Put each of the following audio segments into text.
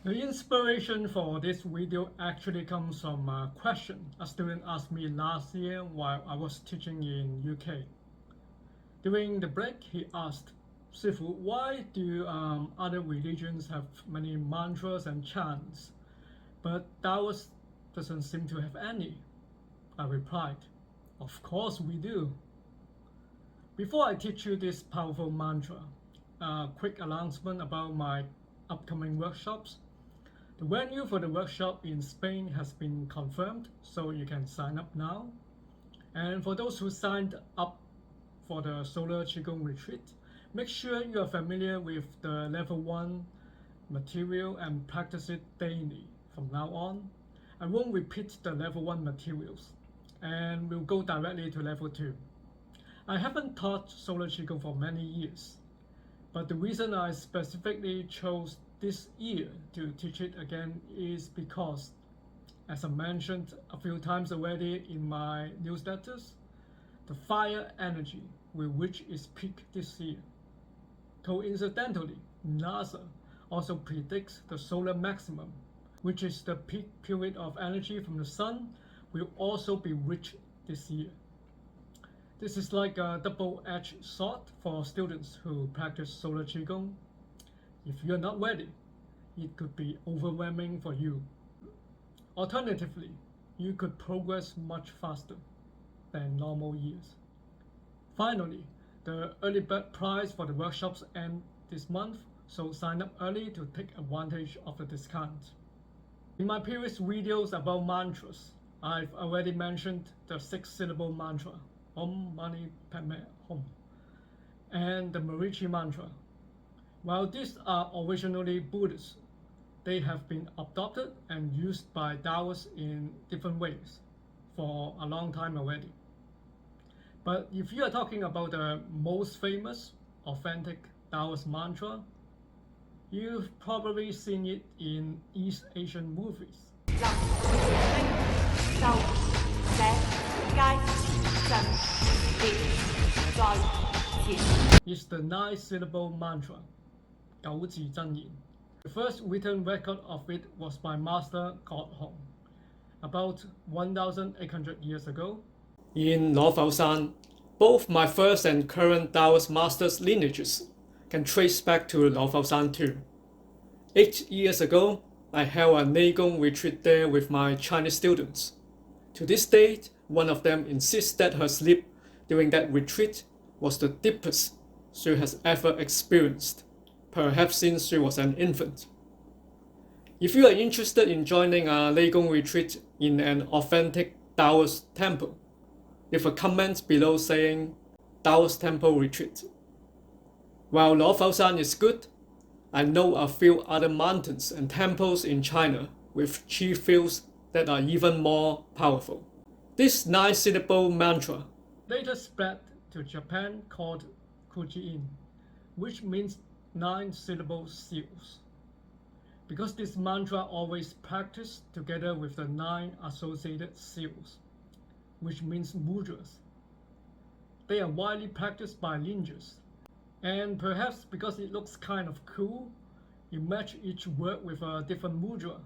The inspiration for this video actually comes from a question a student asked me last year while I was teaching in UK. During the break, he asked, "Sifu, why do other religions have many mantras and chants, but Taoist doesn't seem to have any?" I replied, "Of course we do." Before I teach you this powerful mantra, a quick announcement about my upcoming workshops. The venue for the workshop in Spain has been confirmed, so you can sign up now. And for those who signed up for the Solar Qigong retreat, make sure you are familiar with the level 1 material and practice it daily. From now on, I won't repeat the level 1 materials, and we'll go directly to level 2. I haven't taught Solar Qigong for many years, but the reason I specifically chose this year to teach it again is because, as I mentioned a few times already in my newsletters, the fire energy will reach its peak this year. Coincidentally, NASA also predicts the solar maximum, which is the peak period of energy from the sun, will also be reached this year. This is like a double-edged sword for students who practice Solar Qigong. If you're not ready, it could be overwhelming for you. Alternatively, you could progress much faster than normal years. Finally, the early bird price for the workshops ends this month, so sign up early to take advantage of the discount. In my previous videos about mantras, I've already mentioned the 6-syllable mantra, Om Mani Padme Hum, and the Marichi mantra. While these are originally Buddhist, they have been adopted and used by Taoists in different ways for a long time already. But if you are talking about the most famous, authentic Taoist mantra, you've probably seen it in East Asian movies. It's the 9-syllable mantra, 九字真言. The first written record of it was by Master Guang, about 1,800 years ago. In Laofaoshan, both my first and current Taoist masters' lineages can trace back to Laofaoshan too. 8 years ago, I held a Neigong retreat there with my Chinese students. To this date, one of them insists that her sleep during that retreat was the deepest she has ever experienced, perhaps since she was an infant. If you are interested in joining a Neigong retreat in an authentic Taoist temple, leave a comment below saying Taoist temple retreat. While Laofaoshan is good, I know a few other mountains and temples in China with Qi fields that are even more powerful. This 9-syllable mantra later spread to Japan called Kuji-in, which means 9-syllable seals. Because this mantra always practiced together with the 9 associated seals, which means mudras. They are widely practiced by ninjas, and perhaps because it looks kind of cool, you match each word with a different mudra,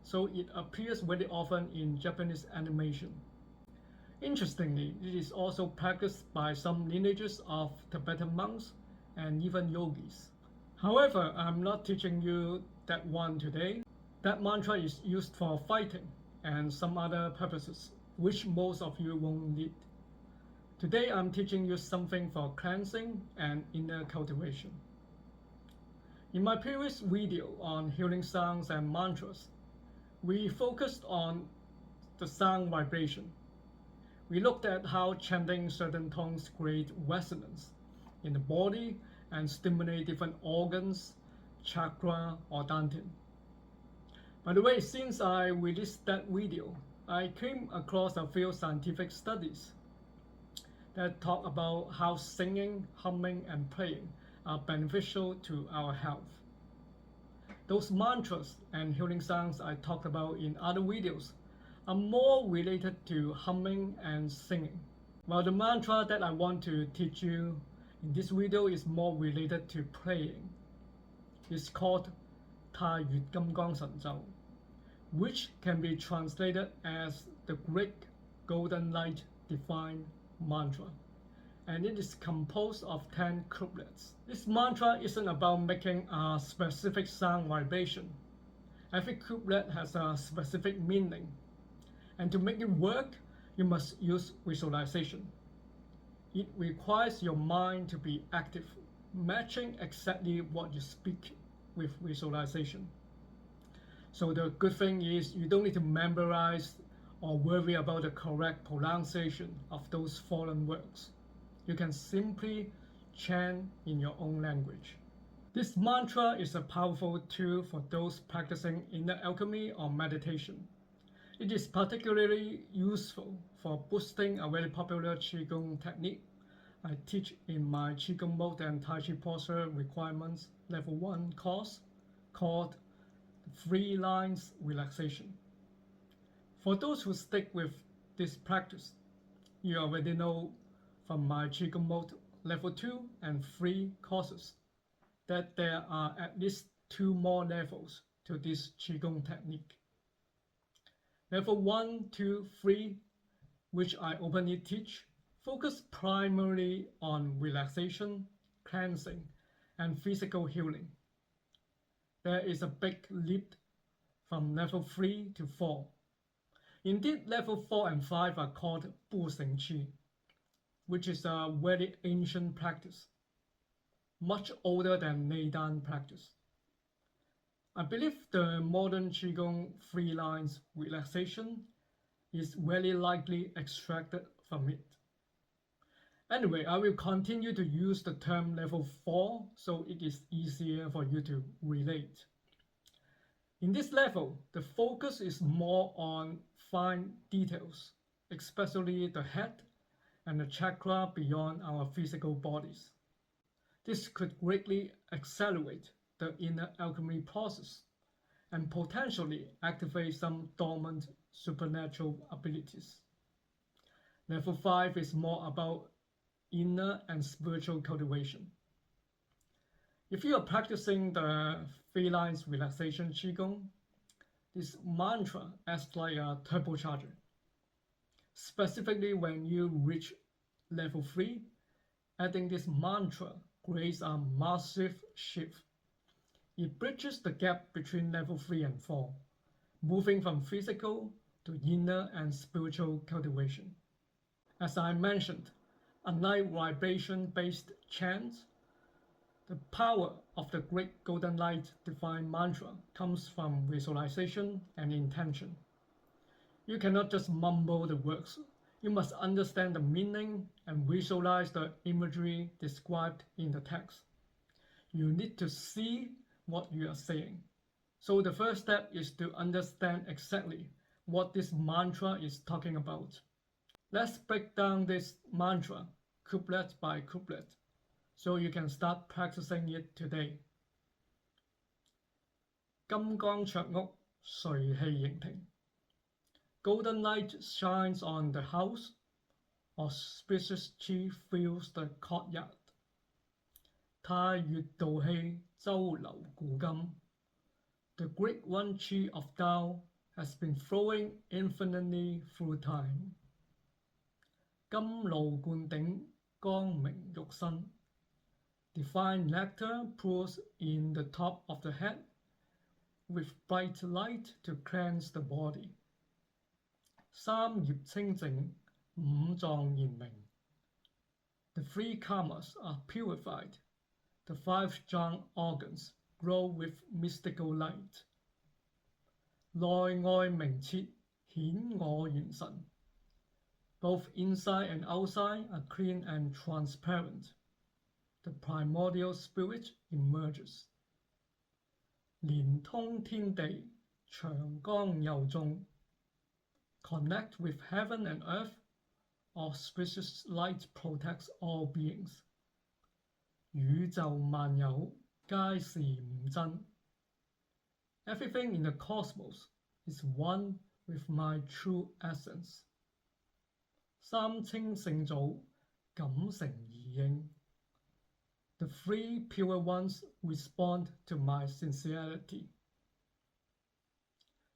so it appears very often in Japanese animation. Interestingly, it is also practiced by some lineages of Tibetan monks and even yogis. However, I'm not teaching you that one today. That mantra is used for fighting and some other purposes, which most of you won't need. Today I'm teaching you something for cleansing and inner cultivation. In my previous video on healing sounds and mantras, we focused on the sound vibration. We looked at how chanting certain tones create resonance in the body and stimulate different organs, chakra, or dantian. By the way, since I released that video, I came across a few scientific studies that talk about how singing, humming, and playing are beneficial to our health. Those mantras and healing sounds I talked about in other videos are more related to humming and singing, while the mantra that I want to teach you in this video is more related to playing. It's called 太乙金光神咒, which can be translated as the Great Golden Light Divine Mantra, and it is composed of 10 couplets. This mantra isn't about making a specific sound vibration. Every couplet has a specific meaning, and to make it work, you must use visualization. It requires your mind to be active, matching exactly what you speak with visualization. So the good thing is you don't need to memorize or worry about the correct pronunciation of those foreign words. You can simply chant in your own language. This mantra is a powerful tool for those practicing inner alchemy or meditation. It is particularly useful for boosting a very popular Qigong technique I teach in my Qigong mode and Tai Chi posture requirements level 1 course called 3 lines relaxation. For those who stick with this practice, you already know from my Qigong mode level 2 and 3 courses that there are at least 2 more levels to this Qigong technique. Level 1, 2, 3, which I openly teach, focus primarily on relaxation, cleansing, and physical healing. There is a big leap from level 3 to 4. Indeed, level 4 and 5 are called 不成气, which is a very ancient practice, much older than Neigong practice. I believe the modern Qigong 3 lines relaxation is very likely extracted from it. Anyway, I will continue to use the term level 4 so it is easier for you to relate. In this level, the focus is more on fine details, especially the head and the chakra beyond our physical bodies. This could greatly accelerate the inner alchemy process and potentially activate some dormant supernatural abilities. Level 5 is more about inner and spiritual cultivation. If you are practicing the 3 lines relaxation Qigong, this mantra acts like a turbocharger. Specifically when you reach level 3, adding this mantra creates a massive shift. It bridges the gap between level 3 and 4, moving from physical to inner and spiritual cultivation. As I mentioned, unlike vibration-based chants, the power of the Great Golden Light Divine Mantra comes from visualization and intention. You cannot just mumble the words. You must understand the meaning and visualize the imagery described in the text. You need to see what you are saying. So the first step is to understand exactly what this mantra is talking about. Let's break down this mantra couplet by couplet so you can start practicing it today. 金光爍屋，瑞氣盈庭. Golden light shines on the house. Auspicious Qi fills the courtyard. 太乙道氣，周流古今. The great one Qi of Tao has been flowing infinitely through time. 甘露灌頂，光明浴身. Divine nectar pours in the top of the head with bright light to cleanse the body. 三業清淨，五臟玄明. The 3 karmas are purified. The 5 Zhang organs glow with mystical light. 內外明徹，顯我元神. Both inside and outside are clean and transparent. The primordial spirit emerges. 連通天地，祥光佑眾. Connect with heaven and earth. Auspicious light protects all beings. 宇宙萬有，皆是吾真. Everything in the cosmos is one with my true essence. 三清聖祖，感誠而應. The 3 pure ones respond to my sincerity.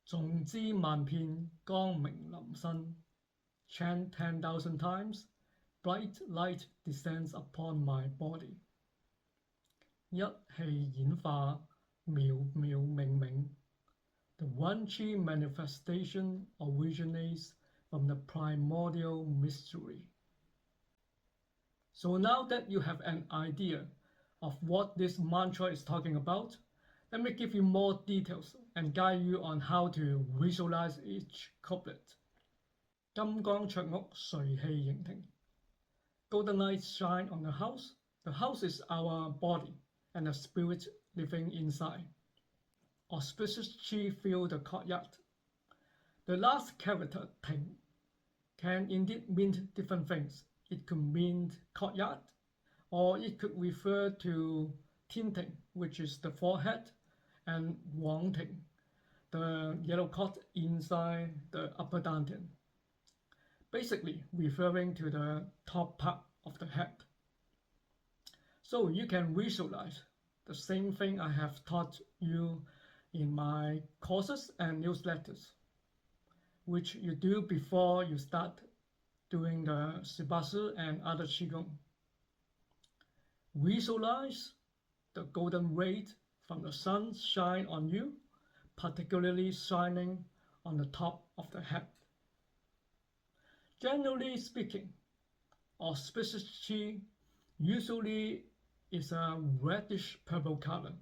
诵之萬遍，光明臨身. Chant 10,000 times, bright light descends upon my body. 一氣演化，妙妙明明. The one Qi manifestation originates from the primordial mystery. So now that you have an idea of what this mantra is talking about, let me give you more details and guide you on how to visualize each couplet. 金光爍屋，瑞氣盈庭. Golden light shine on the house. The house is our body and the spirit living inside. Auspicious Qi fill the courtyard. The last character, Ting, can indeed mean different things. It could mean courtyard, or it could refer to Ting, which is the forehead, and Guang, the yellow cot inside the upper dantian, basically referring to the top part of the head. So you can visualize the same thing I have taught you in my courses and newsletters, which you do before you start doing the Shibasu and other Qigong. Visualize the golden ray from the sun shine on you, particularly shining on the top of the head. Generally speaking, auspicious Qi usually is a reddish purple color.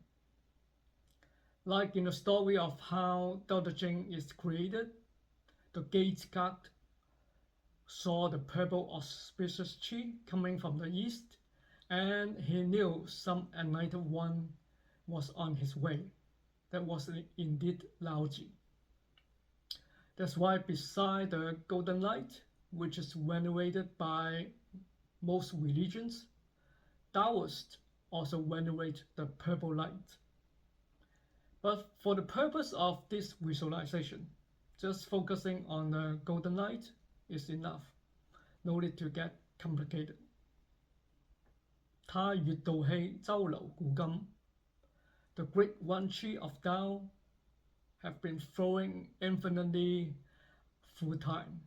Like in the story of how Jing is created, the gate guard saw the purple auspicious Qi coming from the east, and he knew some enlightened one was on his way. That was indeed Laoji. That's why beside the golden light, which is venerated by most religions, Daoists also venerate the purple light. But for the purpose of this visualization, just focusing on the golden light is enough. No need to get complicated. 太乙道氣，周流古今. The great one Qi of Tao have been flowing infinitely through time.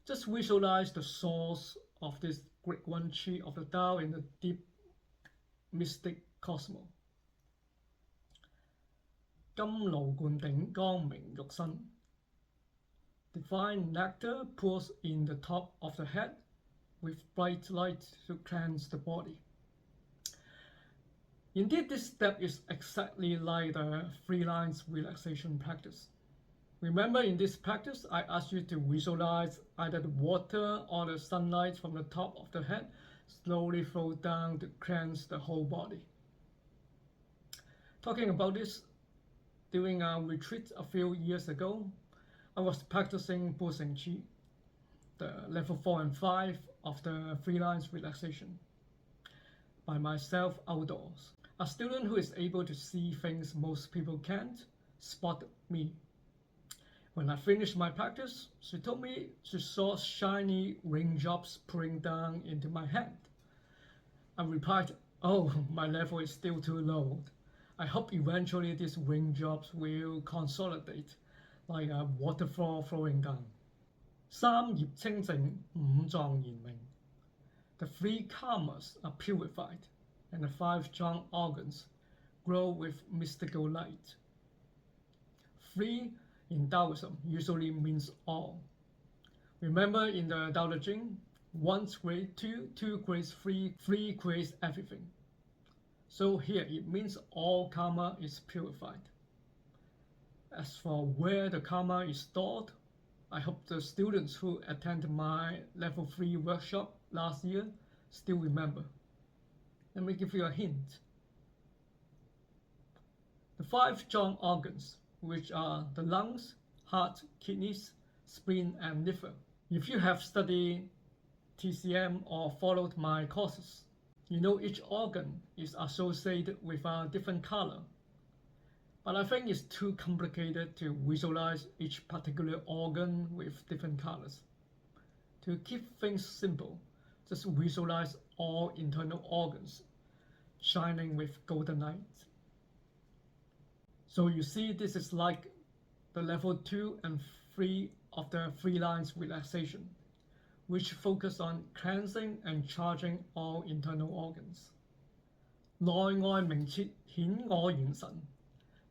Just visualize the source of this great one Qi of the Tao in the deep mystic cosmos. 甘露灌頂，光明浴身. Divine nectar pours in the top of the head with bright light to cleanse the body. Indeed, this step is exactly like the 3 lines relaxation practice. Remember, in this practice, I asked you to visualize either the water or the sunlight from the top of the head slowly flow down to cleanse the whole body. Talking about this, during a retreat a few years ago, I was practicing Boxing Qi, the level 4 and 5 of the 3 lines relaxation, by myself outdoors. A student who is able to see things most people can't spotted me. When I finished my practice, she told me she saw shiny raindrops pouring down into my head. I replied, "Oh, my level is still too low. I hope eventually these raindrops will consolidate like a waterfall flowing down." 三業清淨，五臟玄明. The 3 karmas are purified, and the 5 strong organs glow with mystical light. 3 in Taoism usually means all. Remember, in the Tao Te Ching, 1 creates 2, 2 creates 3, 3 creates everything. So here it means all karma is purified. As for where the karma is stored, I hope the students who attended my level 3 workshop last year still remember. Let me give you a hint. The 5 strong organs, which are the lungs, heart, kidneys, spleen, and liver. If you have studied TCM or followed my courses, you know each organ is associated with a different color. But I think it's too complicated to visualize each particular organ with different colors. To keep things simple, just visualize all internal organs shining with golden light. So you see, this is like the level 2 and 3 of the 3 lines relaxation, which focus on cleansing and charging all internal organs. 內外明徹顯我元神,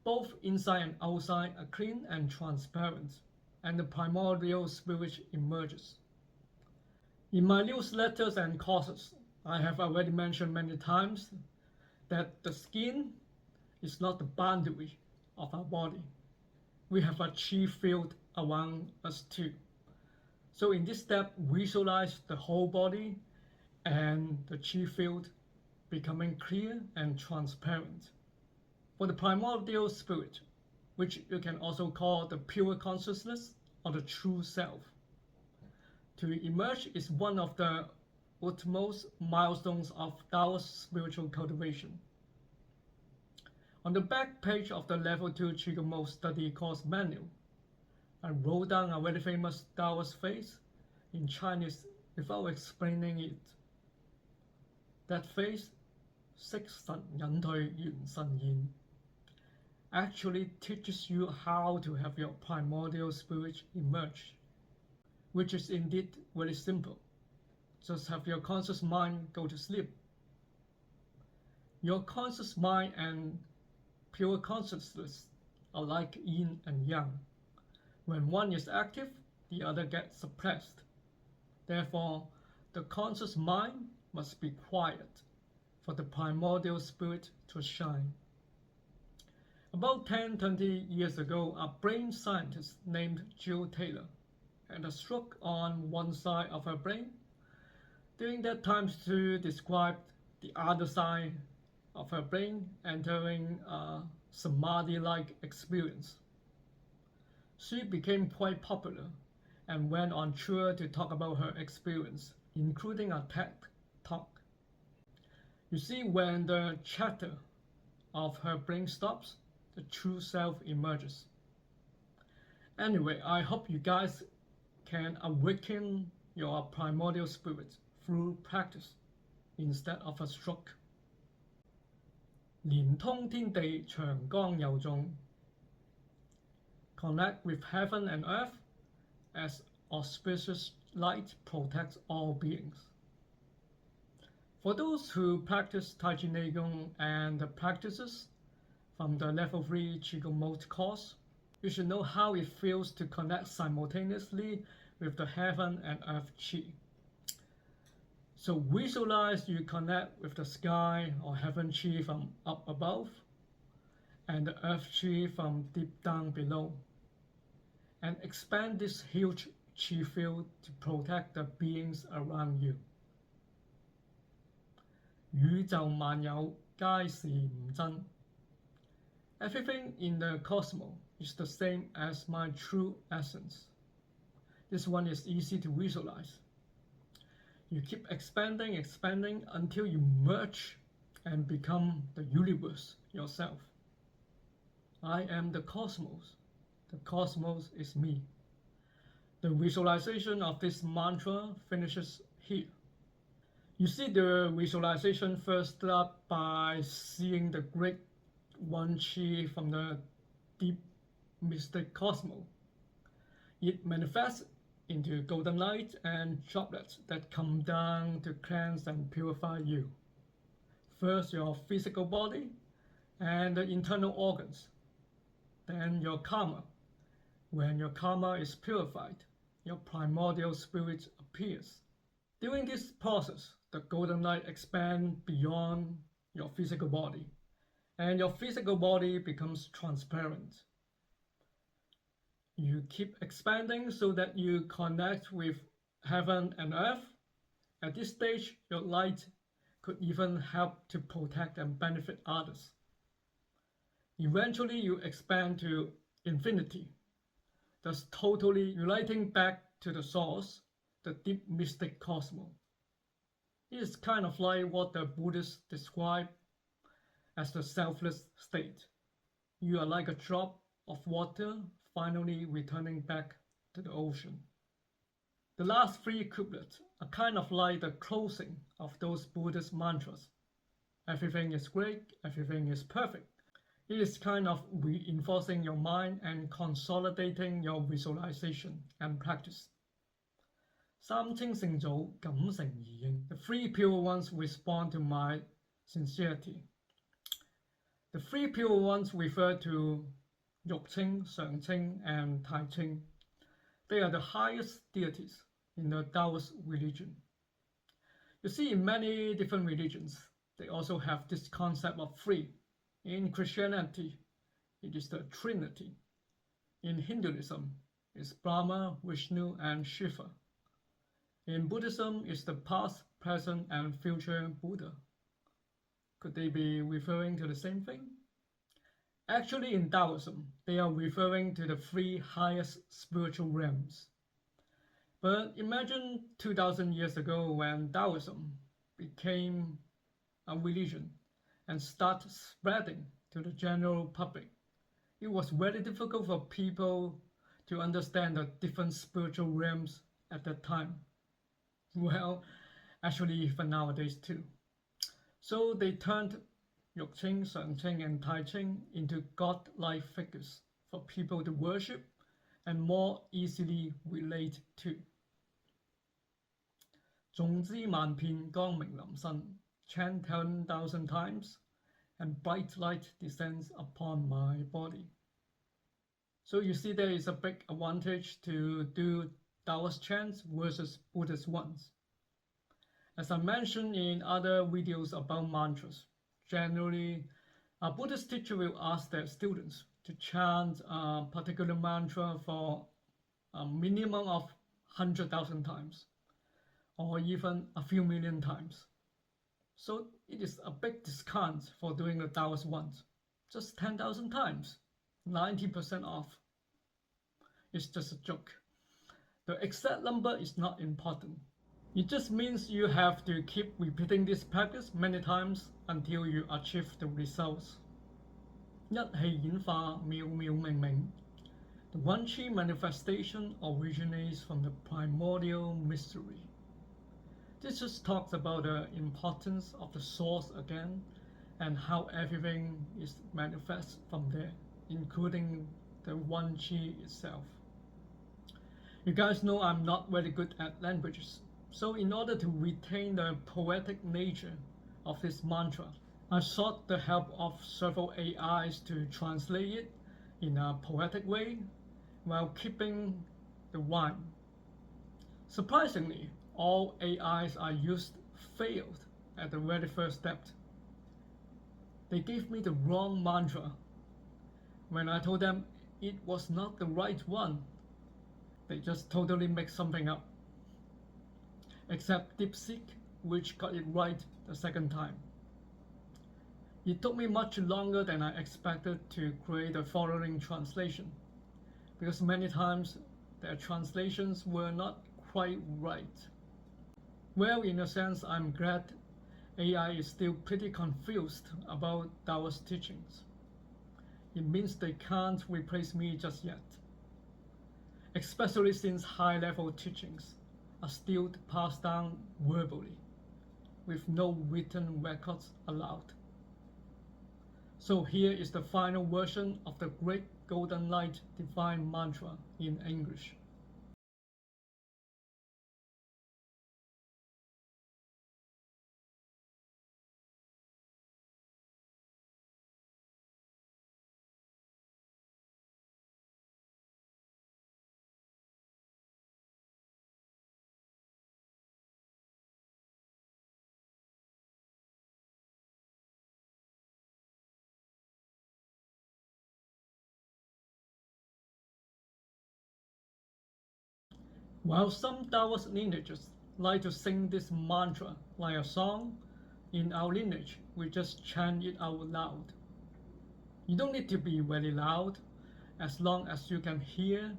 both inside and outside are clean and transparent, and the primordial spirit emerges. In my newsletters and courses, I have already mentioned many times that the skin is not the boundary of our body. We have a Qi field around us too. So in this step, visualize the whole body and the Qi field becoming clear and transparent. For the primordial spirit, which you can also call the pure consciousness or the true self, to emerge is one of the utmost milestones of Daoist spiritual cultivation. On the back page of the Level 2 Qigong Mode study course manual, I wrote down a very famous Daoist phrase in Chinese without explaining it. That phrase, 色神隱退元神現, actually teaches you how to have your primordial spirit emerge, which is indeed very simple. Just have your conscious mind go to sleep. Your conscious mind and pure consciousness are like yin and yang. When one is active, the other gets suppressed. Therefore, the conscious mind must be quiet for the primordial spirit to shine. About 10-20 years ago, a brain scientist named Zhou had a stroke on one side of her brain. During that time, to describe the other side of her brain entering a samadhi-like experience. She became quite popular and went on tour to talk about her experience, including a TED talk. You see, when the chatter of her brain stops, the true self emerges. Anyway, I hope you guys can awaken your primordial spirit through practice instead of a stroke. 連通天地祥光佑眾. Connect with heaven and earth as auspicious light protects all beings. For those who practice Tai Chi Neigong and the practices from the Level 3 Qigong Mode course, you should know how it feels to connect simultaneously with the heaven and earth Qi. So visualize you connect with the sky or heaven Qi from up above and the earth Qi from deep down below, and expand this huge Qi field to protect the beings around you. 宇宙萬有皆是吾真. Everything in the cosmos is the same as my true essence. This one is easy to visualize. You keep expanding until you merge and become the universe yourself. I am the cosmos. The cosmos is me. The visualization of this mantra finishes here. You see, the visualization first starts by seeing the great One Qi from the deep mystic cosmos. It manifests into golden light and droplets that come down to cleanse and purify you. First your physical body and the internal organs, then your karma. When your karma is purified, your primordial spirit appears. During this process, the golden light expands beyond your physical body, and your physical body becomes transparent. You keep expanding so that you connect with heaven and earth. At this stage, your light could even help to protect and benefit others. Eventually, you expand to infinity, thus totally uniting back to the source, the deep mystic cosmos. It is kind of like what the Buddhists describe as the selfless state. You are like a drop of water finally returning back to the ocean. The last 3 couplets are kind of like the closing of those Buddhist mantras. Everything is great, everything is perfect. It is kind of reinforcing your mind and consolidating your visualization and practice. 三清聖祖感誠而應. The three pure ones respond to my sincerity. The three pure ones refer to Yuk Qing, Shang Qing, and Tai Qing. They are the highest deities in the Daoist religion. You see, in many different religions, they also have this concept of three. In Christianity, it is the Trinity. In Hinduism, it's Brahma, Vishnu, and Shiva. In Buddhism, it's the past, present, and future Buddha. Could they be referring to the same thing? Actually, in Taoism, they are referring to the three highest spiritual realms. But imagine 2,000 years ago when Taoism became a religion and started spreading to the general public. It was very difficult for people to understand the different spiritual realms at that time. Well, actually even nowadays too. So they turned Yuk Qing, Shang Qing, and Tai Qing into god-like figures for people to worship and more easily relate to. 誦之萬遍光明臨身, chant 10,000 times, and bright light descends upon my body. So you see there is a big advantage to do Taoist chants versus Buddhist ones. As I mentioned in other videos about mantras, generally a Buddhist teacher will ask their students to chant a particular mantra for a minimum of 100,000 times, or even a few million times. So it is a big discount for doing the Taoist ones. Just 10,000 times, 90% off. It's just a joke. The exact number is not important. It just means you have to keep repeating this practice many times until you achieve the results. 一氣演化，妙妙明明. The One Qi manifestation originates from the primordial mystery. This just talks about the importance of the source again and how everything is manifest from there, including the One Qi itself. You guys know I'm not very good at languages, so in order to retain the poetic nature of this mantra, I sought the help of several AIs to translate it in a poetic way while keeping the rhyme. Surprisingly, all AIs I used failed at the very first step. They gave me the wrong mantra. When I told them it was not the right one, they just totally make something up. Except DeepSeek, which got it right the second time. It took me much longer than I expected to create the following translation, because many times their translations were not quite right. Well, in a sense, I'm glad AI is still pretty confused about Taoist teachings. It means they can't replace me just yet, especially since high-level teachings are still passed down verbally, with no written records allowed. So here is the final version of the Great Golden Light Divine Mantra in English. While some Taoist lineages like to sing this mantra like a song, in our lineage we just chant it out loud. You don't need to be very loud, as long as you can hear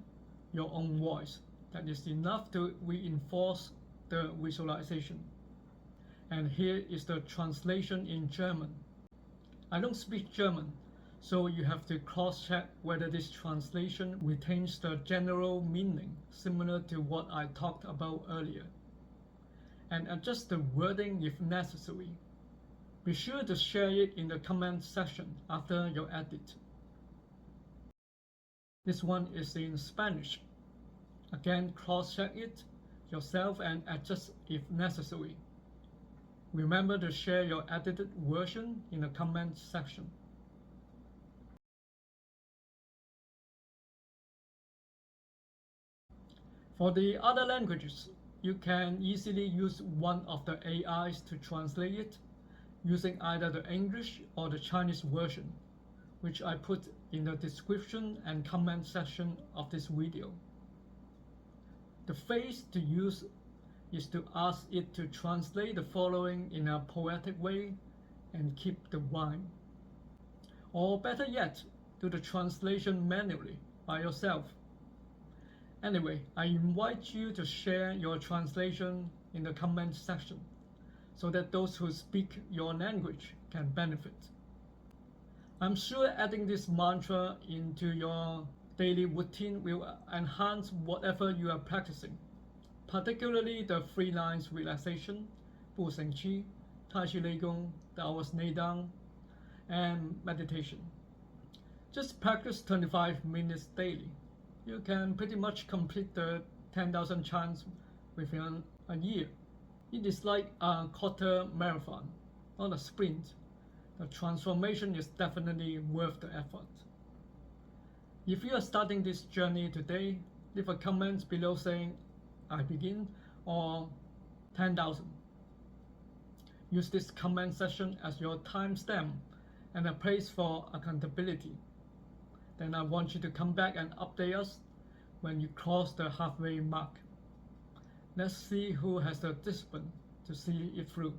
your own voice. That is enough to reinforce the visualization. And here is the translation in German. I don't speak German, so you have to cross-check whether this translation retains the general meaning similar to what I talked about earlier, and adjust the wording if necessary. Be sure to share it in the comment section after your edit. This one is in Spanish. Again, cross-check it yourself and adjust if necessary. Remember to share your edited version in the comment section. For the other languages, you can easily use one of the AIs to translate it, using either the English or the Chinese version, which I put in the description and comment section of this video. The phrase to use is to ask it to translate the following in a poetic way and keep the rhyme. Or better yet, do the translation manually by yourself. Anyway, I invite you to share your translation in the comment section so that those who speak your language can benefit. I'm sure adding this mantra into your daily routine will enhance whatever you are practicing, particularly the 3 lines relaxation, 不生气, Tai Chi Neigong, Daoist Mantra, and meditation. Just practice 25 minutes daily. You can pretty much complete the 10,000 chants within a year. It is like a quarter marathon, not a sprint. The transformation is definitely worth the effort. If you are starting this journey today, leave a comment below saying, I begin, or 10,000. Use this comment section as your timestamp and a place for accountability. Then I want you to come back and update us when you cross the halfway mark. Let's see who has the discipline to see it through.